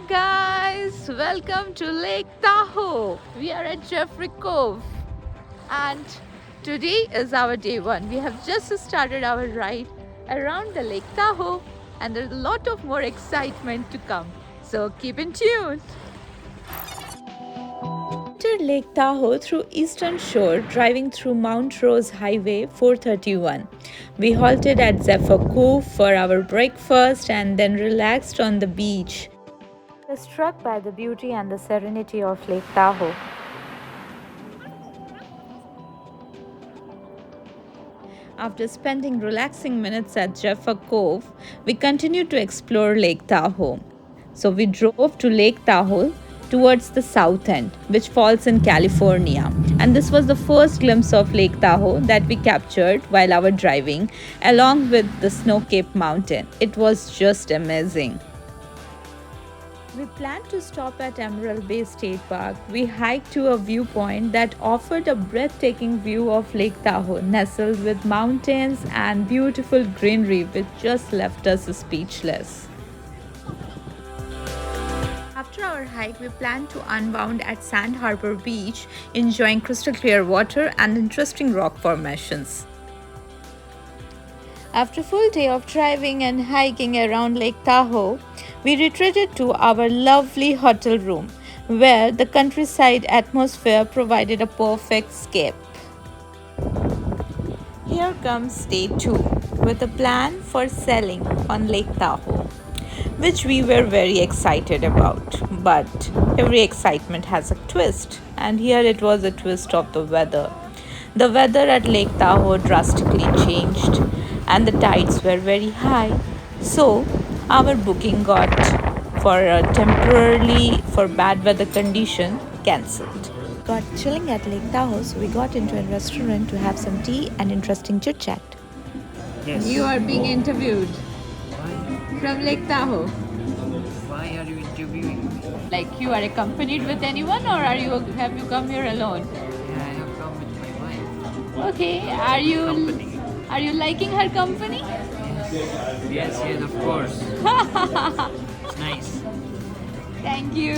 guys, welcome to Lake Tahoe. We are at Jeffrey Cove and today is our day one. We have just started our ride around the Lake Tahoe and there's a lot of more excitement to come. So keep in tune. Entered Lake Tahoe through Eastern Shore, driving through Mount Rose Highway 431. We halted at Zephyr Cove for our breakfast and then relaxed on the beach. I was struck by the beauty and the serenity of Lake Tahoe. After spending relaxing minutes at Zephyr Cove, we continued to explore Lake Tahoe. So we drove to Lake Tahoe towards the south end, which falls in California. And this was the first glimpse of Lake Tahoe that we captured while our driving, along with the snow-capped mountain. It was just amazing. We planned to stop at Emerald Bay State Park. We hiked to a viewpoint that offered a breathtaking view of Lake Tahoe, nestled with mountains and beautiful greenery, which just left us speechless. After our hike, we planned to unwind at Sand Harbor Beach, enjoying crystal clear water and interesting rock formations. After a full day of driving and hiking around Lake Tahoe, we retreated to our lovely hotel room, where the countryside atmosphere provided a perfect escape. Here comes day 2 with a plan for sailing on Lake Tahoe, which we were very excited about. But every excitement has a twist, and here it was a twist of the weather. The weather at Lake Tahoe drastically changed and the tides were very high. So our booking got temporarily for bad weather condition cancelled. Got chilling at Lake Tahoe, so we got into a restaurant to have some tea and interesting chit chat. Yes. You are being interviewed Why? from Lake Tahoe. Why are you interviewing me? Like you are accompanied with anyone or have you come here alone? Yeah, I have come with my wife. Okay, Company. are you liking her company? Yes, of course. It's nice. Thank you.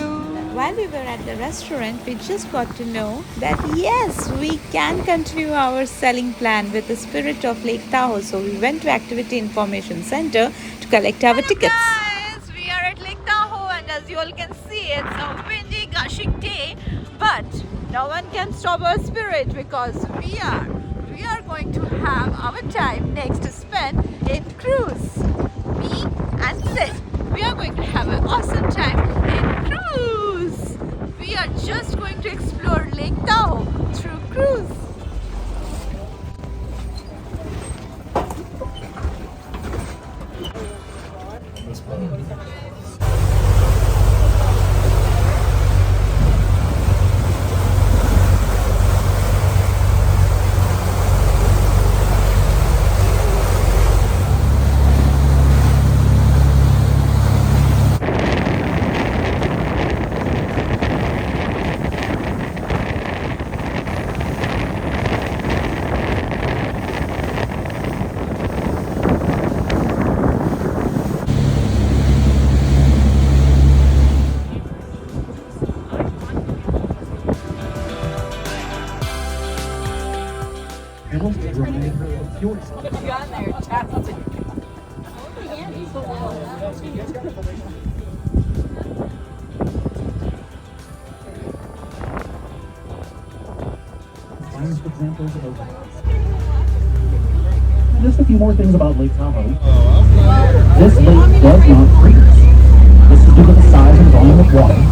While we were at the restaurant, we just got to know that yes, we can continue our selling plan with the spirit of Lake Tahoe. So we went to Activity Information Center to collect our tickets. Guys, we are at Lake Tahoe and as you all can see, it's a windy, gushing day. But no one can stop our spirit because we are going to have our time next to spend in cruise. Me and Sid. We are going to have an awesome time in cruise. We are just going to explore Lake Tahoe through cruise. Just a few more things about Lake Tahoe. This lake does not freeze. This is due to the size and volume of water.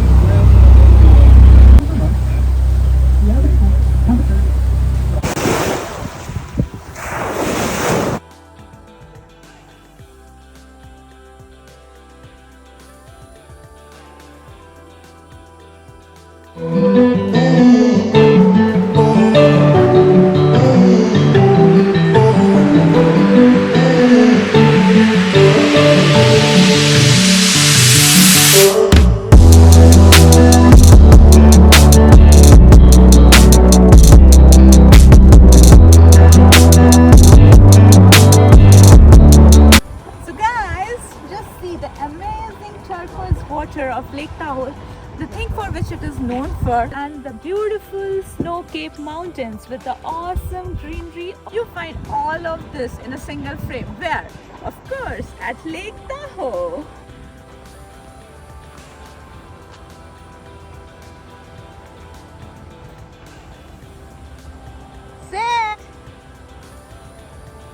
which it is known for, and the beautiful snow-capped mountains with the awesome greenery. You find all of this in a single frame. Where? Of course, at Lake Tahoe.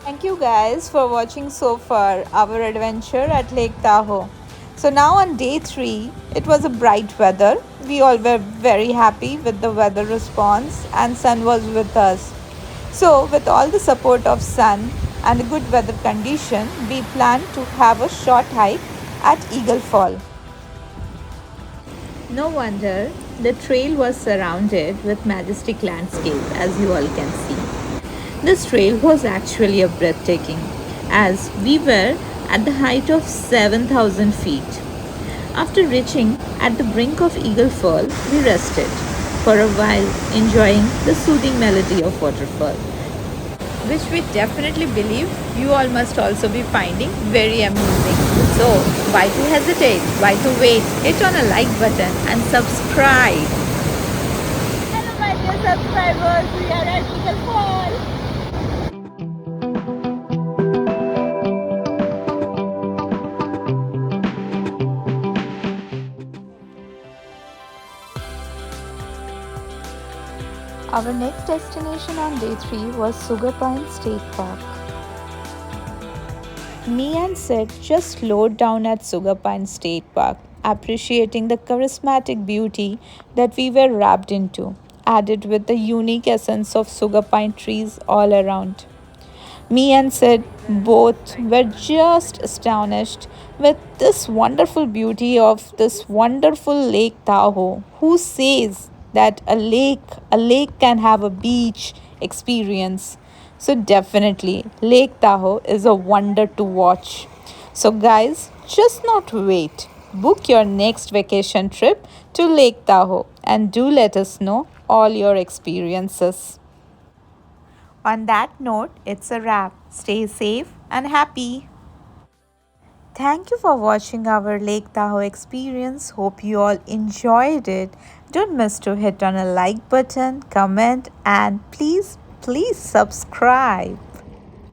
Thank you guys for watching so far our adventure at Lake Tahoe. So now on day 3, it was a bright weather. We all were very happy with the weather response and sun was with us. So with all the support of sun and a good weather condition, we planned to have a short hike at Eagle Fall. No wonder the trail was surrounded with majestic landscape, as you all can see. This trail was actually a breathtaking, as we were at the height of 7,000 feet. After reaching at the brink of Eagle Fall, we rested for a while, enjoying the soothing melody of waterfall, which we definitely believe you all must also be finding very amusing. So, why to hesitate? Why to wait? Hit on a like button and subscribe. Hello my dear subscribers, we are at Eagle Fall. Our next destination on day 3 was Sugar Pine State Park. Me and Sid just slowed down at Sugar Pine State Park, appreciating the charismatic beauty that we were wrapped into, added with the unique essence of sugar pine trees all around. Me and Sid both were just astonished with this wonderful beauty of this wonderful Lake Tahoe. Who says that a lake can have a beach experience? So definitely Lake Tahoe is a wonder to watch. So guys, just not wait. Book your next vacation trip to Lake Tahoe and do let us know all your experiences. On that note, it's a wrap. Stay safe and happy. Thank you for watching our Lake Tahoe experience. Hope you all enjoyed it. Don't miss to hit on a like button, comment, and please subscribe.